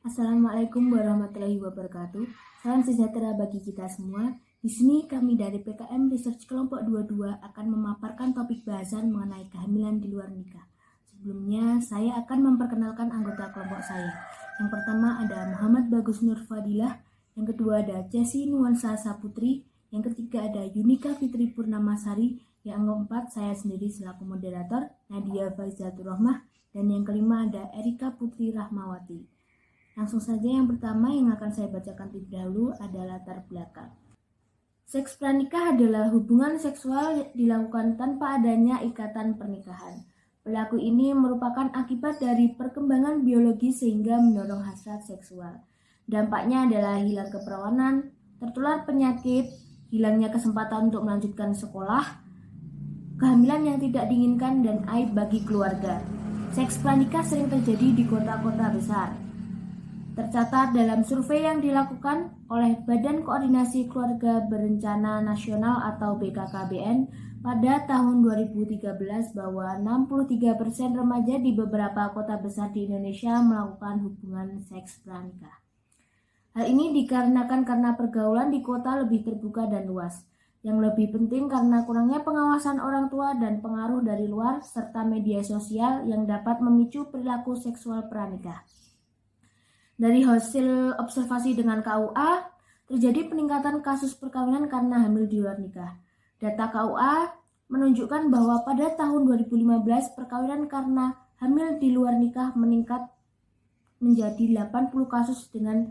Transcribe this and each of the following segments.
Assalamualaikum warahmatullahi wabarakatuh. Salam sejahtera bagi kita semua. Di sini kami dari PKM Research Kelompok 22 akan memaparkan topik bahasan mengenai kehamilan di luar nikah. Sebelumnya, saya akan memperkenalkan anggota kelompok saya. Yang pertama ada Muhammad Bagus Nur Fadilah, yang kedua ada Cesi Nuansa Saputri, yang ketiga ada Yunika Fitri Purnamasari, yang keempat saya sendiri selaku moderator Nadia Faizatur Rahmah, dan yang kelima ada Erika Putri Rahmawati. Langsung saja yang pertama yang akan saya bacakan terlebih dahulu adalah latar belakang. Seks pranikah adalah hubungan seksual dilakukan tanpa adanya ikatan pernikahan. Perilaku ini merupakan akibat dari perkembangan biologi sehingga mendorong hasrat seksual. Dampaknya adalah hilang keperawanan, tertular penyakit, hilangnya kesempatan untuk melanjutkan sekolah, kehamilan yang tidak diinginkan, dan aib bagi keluarga. Seks pranikah sering terjadi di kota-kota besar. Tercatat dalam survei yang dilakukan oleh Badan Koordinasi Keluarga Berencana Nasional atau BKKBN pada tahun 2013 bahwa 63% remaja di beberapa kota besar di Indonesia melakukan hubungan seks pranikah. Hal ini dikarenakan karena pergaulan di kota lebih terbuka dan luas. Yang lebih penting karena kurangnya pengawasan orang tua dan pengaruh dari luar serta media sosial yang dapat memicu perilaku seksual pranikah. Dari hasil observasi dengan KUA, terjadi peningkatan kasus perkawinan karena hamil di luar nikah. Data KUA menunjukkan bahwa pada tahun 2015 perkawinan karena hamil di luar nikah meningkat menjadi 80 kasus dengan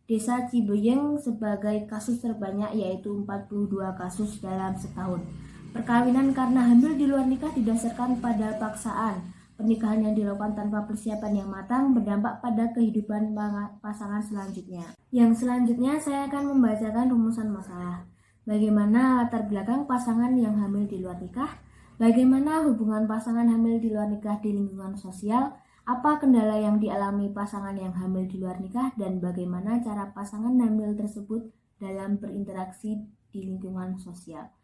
Desa Cibeuying sebagai kasus terbanyak yaitu 42 kasus dalam setahun. Perkawinan karena hamil di luar nikah didasarkan pada paksaan. Pernikahan yang dilakukan tanpa persiapan yang matang berdampak pada kehidupan pasangan selanjutnya. Yang selanjutnya saya akan membacakan rumusan masalah. Bagaimana latar belakang pasangan yang hamil di luar nikah? Bagaimana hubungan pasangan hamil di luar nikah di lingkungan sosial? Apa kendala yang dialami pasangan yang hamil di luar nikah? Dan bagaimana cara pasangan hamil tersebut dalam berinteraksi di lingkungan sosial?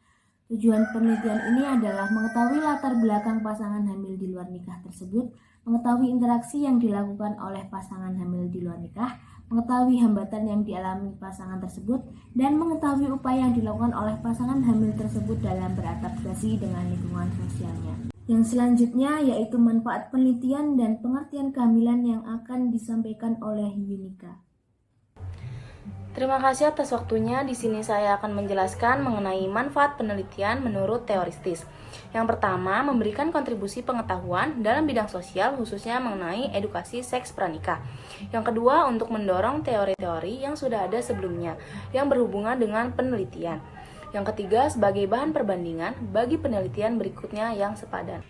Tujuan penelitian ini adalah mengetahui latar belakang pasangan hamil di luar nikah tersebut, mengetahui interaksi yang dilakukan oleh pasangan hamil di luar nikah, mengetahui hambatan yang dialami pasangan tersebut, dan mengetahui upaya yang dilakukan oleh pasangan hamil tersebut dalam beradaptasi dengan lingkungan sosialnya. Yang selanjutnya yaitu manfaat penelitian dan pengertian kehamilan yang akan disampaikan oleh Yunika. Terima kasih atas waktunya. Di sini saya akan menjelaskan mengenai manfaat penelitian menurut teoristis. Yang pertama, memberikan kontribusi pengetahuan dalam bidang sosial khususnya mengenai edukasi seks pranikah. Yang kedua, untuk mendorong teori-teori yang sudah ada sebelumnya yang berhubungan dengan penelitian. Yang ketiga, sebagai bahan perbandingan bagi penelitian berikutnya yang sepadan.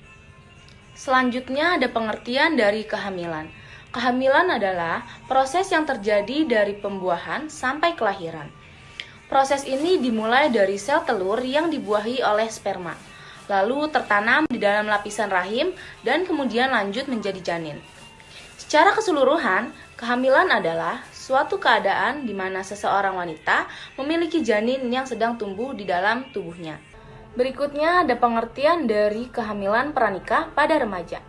Selanjutnya ada pengertian dari kehamilan. Kehamilan adalah proses yang terjadi dari pembuahan sampai kelahiran. Proses ini dimulai dari sel telur yang dibuahi oleh sperma, lalu tertanam di dalam lapisan rahim dan kemudian lanjut menjadi janin. Secara keseluruhan, kehamilan adalah suatu keadaan di mana seseorang wanita memiliki janin yang sedang tumbuh di dalam tubuhnya. Berikutnya ada pengertian dari kehamilan pranikah pada remaja.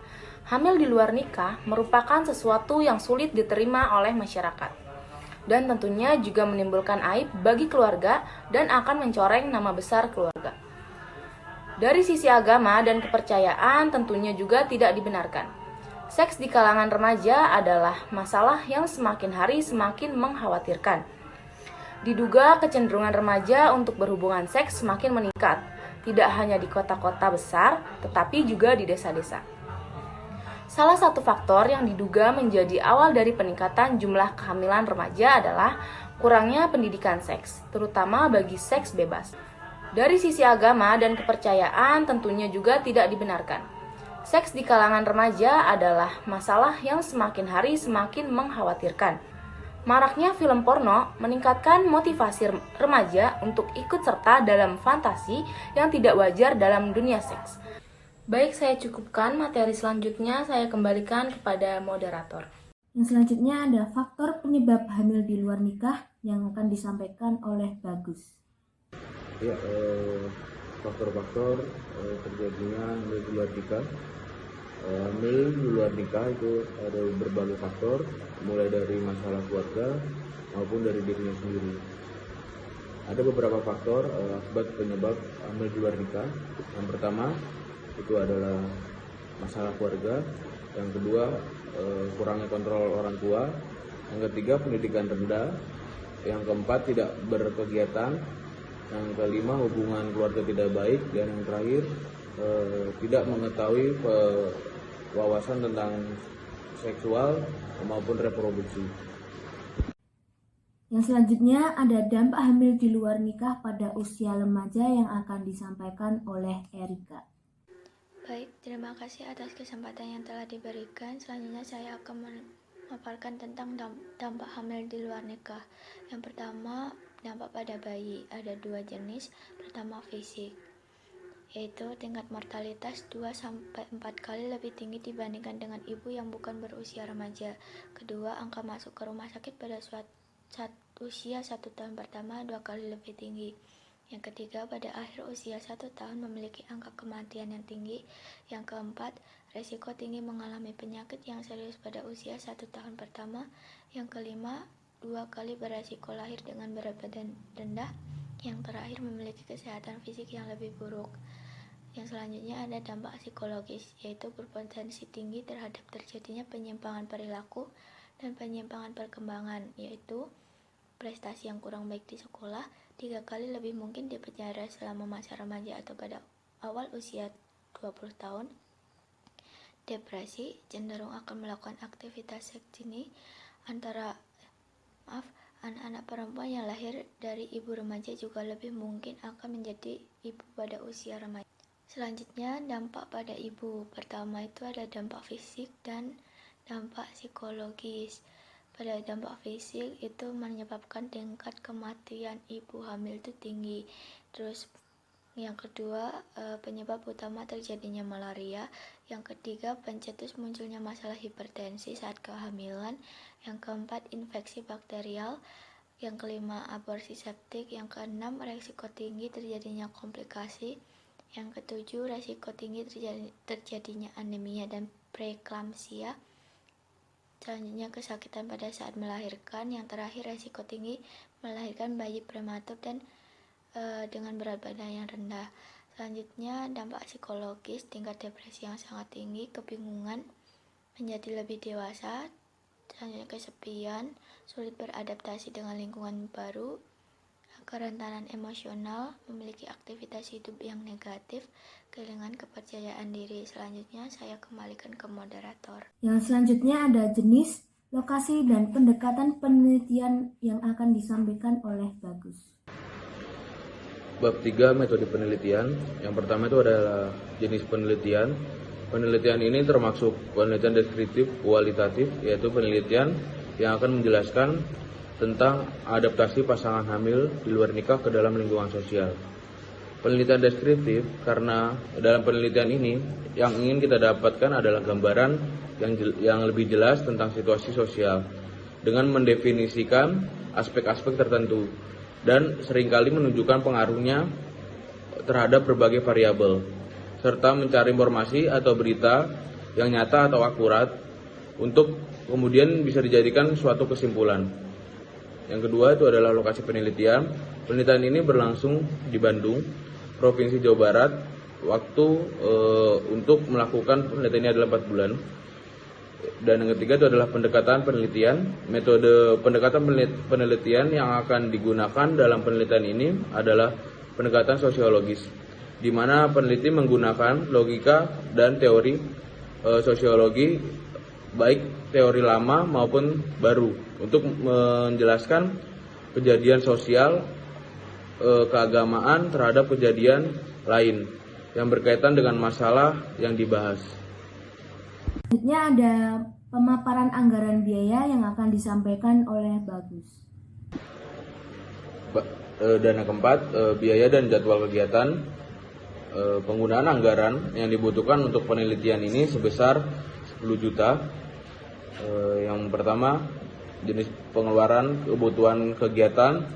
Hamil di luar nikah merupakan sesuatu yang sulit diterima oleh masyarakat dan tentunya juga menimbulkan aib bagi keluarga dan akan mencoreng nama besar keluarga. Dari sisi agama dan kepercayaan tentunya juga tidak dibenarkan. Seks di kalangan remaja adalah masalah yang semakin hari semakin mengkhawatirkan. Diduga kecenderungan remaja untuk berhubungan seks semakin meningkat, tidak hanya di kota-kota besar tetapi juga di desa-desa. Salah satu faktor yang diduga menjadi awal dari peningkatan jumlah kehamilan remaja adalah kurangnya pendidikan seks, terutama bagi seks bebas. Dari sisi agama dan kepercayaan tentunya juga tidak dibenarkan. Seks di kalangan remaja adalah masalah yang semakin hari semakin mengkhawatirkan. Maraknya film porno meningkatkan motivasi remaja untuk ikut serta dalam fantasi yang tidak wajar dalam dunia seks. Baik, saya cukupkan. Materi selanjutnya saya kembalikan kepada moderator. Yang selanjutnya ada faktor penyebab hamil di luar nikah yang akan disampaikan oleh Bagus. Ya, faktor-faktor terjadinya hamil di luar nikah Hamil di luar nikah itu ada berbagai faktor, mulai dari masalah keluarga maupun dari dirinya sendiri. Ada beberapa faktor akibat penyebab hamil di luar nikah. Yang pertama itu adalah masalah keluarga, yang kedua kurangnya kontrol orang tua, yang ketiga pendidikan rendah, yang keempat tidak berkegiatan, yang kelima hubungan keluarga tidak baik, dan yang terakhir tidak mengetahui wawasan tentang seksual maupun reproduksi. Yang selanjutnya ada dampak hamil di luar nikah pada usia remaja yang akan disampaikan oleh Erika. Baik, terima kasih atas kesempatan yang telah diberikan. Selanjutnya saya akan memaparkan tentang dampak hamil di luar nikah. Yang pertama, dampak pada bayi. Ada dua jenis. Pertama, fisik, yaitu tingkat mortalitas 2-4 kali lebih tinggi dibandingkan dengan ibu yang bukan berusia remaja. Kedua, angka masuk ke rumah sakit pada usia 1 tahun pertama 2 kali lebih tinggi. Yang ketiga, pada akhir usia 1 tahun memiliki angka kematian yang tinggi. Yang keempat, resiko tinggi mengalami penyakit yang serius pada usia 1 tahun pertama. Yang kelima, 2 kali beresiko lahir dengan berat badan rendah. Yang terakhir, memiliki kesehatan fisik yang lebih buruk. Yang selanjutnya ada dampak psikologis, yaitu berpotensi tinggi terhadap terjadinya penyimpangan perilaku dan penyimpangan perkembangan, yaitu prestasi yang kurang baik di sekolah, 3 kali lebih mungkin dipenjara selama masa remaja atau pada awal usia 20 tahun. Depresi, cenderung akan melakukan aktivitas seks dini. Anak-anak perempuan yang lahir dari ibu remaja juga lebih mungkin akan menjadi ibu pada usia remaja. Selanjutnya, dampak pada ibu. Pertama itu ada dampak fisik dan dampak psikologis. Pada dampak fisik itu menyebabkan tingkat kematian ibu hamil itu tinggi. Terus yang kedua, penyebab utama terjadinya malaria. Yang ketiga, pencetus munculnya masalah hipertensi saat kehamilan. Yang keempat, infeksi bakterial. Yang kelima, aborsi septik. Yang keenam, resiko tinggi terjadinya komplikasi. Yang ketujuh, resiko tinggi terjadinya anemia dan preeklamsia. Selanjutnya, kesakitan pada saat melahirkan. Yang terakhir, resiko tinggi melahirkan bayi prematur dan dengan berat badan yang rendah. Selanjutnya, dampak psikologis, tingkat depresi yang sangat tinggi, kebingungan, menjadi lebih dewasa. Selanjutnya, kesepian, sulit beradaptasi dengan lingkungan baru, kerentanan emosional, memiliki aktivitas hidup yang negatif, kehilangan kepercayaan diri. Selanjutnya saya kembalikan ke moderator. Yang selanjutnya ada jenis, lokasi, dan pendekatan penelitian yang akan disampaikan oleh Bagus. Bab 3, metode penelitian. Yang pertama itu adalah jenis penelitian. Penelitian ini termasuk penelitian deskriptif kualitatif, yaitu penelitian yang akan menjelaskan tentang adaptasi pasangan hamil di luar nikah ke dalam lingkungan sosial. Penelitian deskriptif karena dalam penelitian ini yang ingin kita dapatkan adalah gambaran yang lebih jelas tentang situasi sosial dengan mendefinisikan aspek-aspek tertentu dan seringkali menunjukkan pengaruhnya terhadap berbagai variabel serta mencari informasi atau berita yang nyata atau akurat untuk kemudian bisa dijadikan suatu kesimpulan. Yang kedua itu adalah lokasi penelitian. Penelitian ini berlangsung di Bandung, Provinsi Jawa Barat. Waktu untuk melakukan penelitian ini adalah 4 bulan. Dan yang ketiga itu adalah pendekatan penelitian. Metode pendekatan penelitian yang akan digunakan dalam penelitian ini adalah pendekatan sosiologis, di mana peneliti menggunakan logika dan teori sosiologi, baik teori lama maupun baru, untuk menjelaskan kejadian sosial, keagamaan terhadap kejadian lain yang berkaitan dengan masalah yang dibahas. Selanjutnya ada pemaparan anggaran biaya yang akan disampaikan oleh Bagus. Dan yang keempat, biaya dan jadwal kegiatan. Penggunaan anggaran yang dibutuhkan untuk penelitian ini sebesar 10 juta. Yang pertama, jenis pengeluaran kebutuhan kegiatan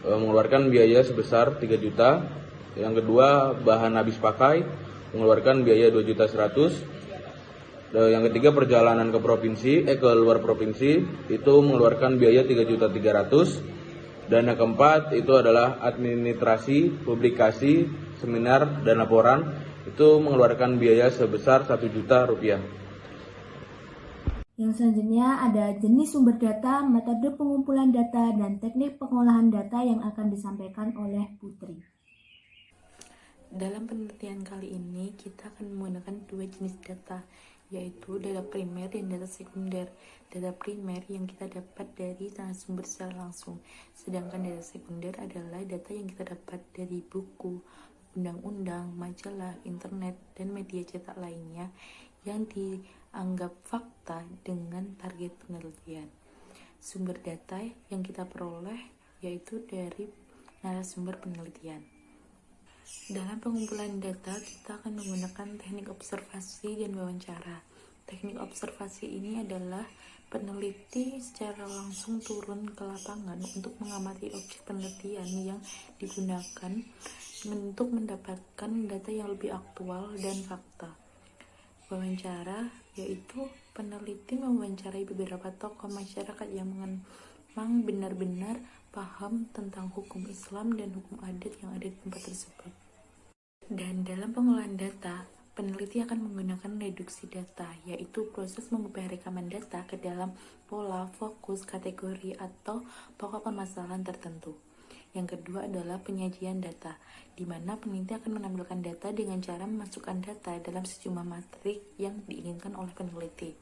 mengeluarkan biaya sebesar 3 juta. Yang kedua, bahan habis pakai mengeluarkan biaya 2.100.000. Yang ketiga perjalanan ke ke luar provinsi itu mengeluarkan biaya 3.300.000. Dan yang keempat itu adalah administrasi, publikasi, seminar dan laporan itu mengeluarkan biaya sebesar 1 juta rupiah. Yang selanjutnya ada jenis sumber data, metode pengumpulan data, dan teknik pengolahan data yang akan disampaikan oleh Putri. Dalam penelitian kali ini, kita akan menggunakan dua jenis data, yaitu data primer dan data sekunder. Data primer yang kita dapat dari narasumber secara langsung, sedangkan data sekunder adalah data yang kita dapat dari buku, undang-undang, majalah, internet, dan media cetak lainnya yang dianggap fakta dengan target penelitian. Sumber data yang kita peroleh yaitu dari narasumber penelitian. Dalam pengumpulan data, kita akan menggunakan teknik observasi dan wawancara. Teknik observasi ini adalah peneliti secara langsung turun ke lapangan untuk mengamati objek penelitian yang digunakan untuk mendapatkan data yang lebih aktual dan fakta. Wawancara yaitu peneliti mewawancarai beberapa tokoh masyarakat yang memang benar-benar paham tentang hukum Islam dan hukum adat yang ada di tempat tersebut. Dan dalam pengolahan data, peneliti akan menggunakan reduksi data, yaitu proses mengubah rekaman data ke dalam pola, fokus, kategori, atau pokok permasalahan tertentu. Yang kedua adalah penyajian data, di mana peneliti akan menampilkan data dengan cara memasukkan data dalam sejumlah matrik yang diinginkan oleh peneliti.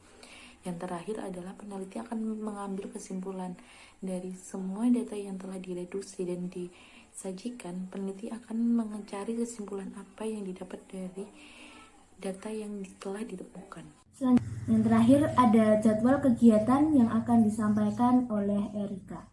Yang terakhir adalah peneliti akan mengambil kesimpulan dari semua data yang telah direduksi dan disajikan. Peneliti akan mencari kesimpulan apa yang didapat dari data yang telah ditemukan. Yang terakhir ada jadwal kegiatan yang akan disampaikan oleh Erika.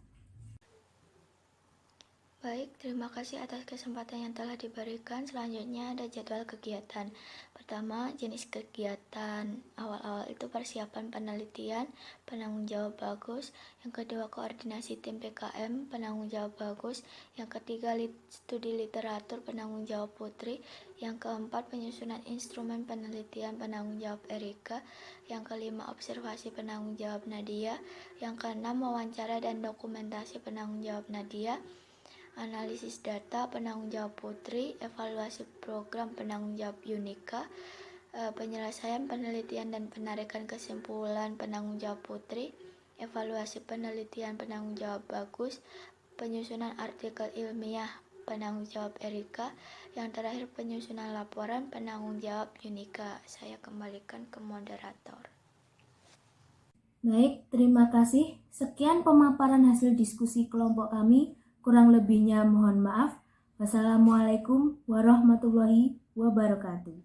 Baik, terima kasih atas kesempatan yang telah diberikan. Selanjutnya ada jadwal kegiatan. Pertama, jenis kegiatan. Awal-awal itu persiapan penelitian, penanggung jawab bagus. Yang kedua, koordinasi tim PKM, penanggung jawab bagus. Yang ketiga, studi literatur, penanggung jawab Putri. Yang keempat, penyusunan instrumen penelitian, penanggung jawab Erika. Yang kelima, observasi, penanggung jawab Nadia. Yang keenam, wawancara dan dokumentasi, penanggung jawab Nadia. Analisis data, penanggung jawab Putri. Evaluasi program, penanggung jawab Yunika. Penyelesaian penelitian dan penarikan kesimpulan, penanggung jawab Putri. Evaluasi penelitian, penanggung jawab Bagus. Penyusunan artikel ilmiah, penanggung jawab Erika. Yang terakhir, penyusunan laporan, penanggung jawab Yunika. Saya kembalikan ke moderator. Baik, terima kasih. Sekian pemaparan hasil diskusi kelompok kami. Kurang lebihnya mohon maaf. Wassalamualaikum warahmatullahi wabarakatuh.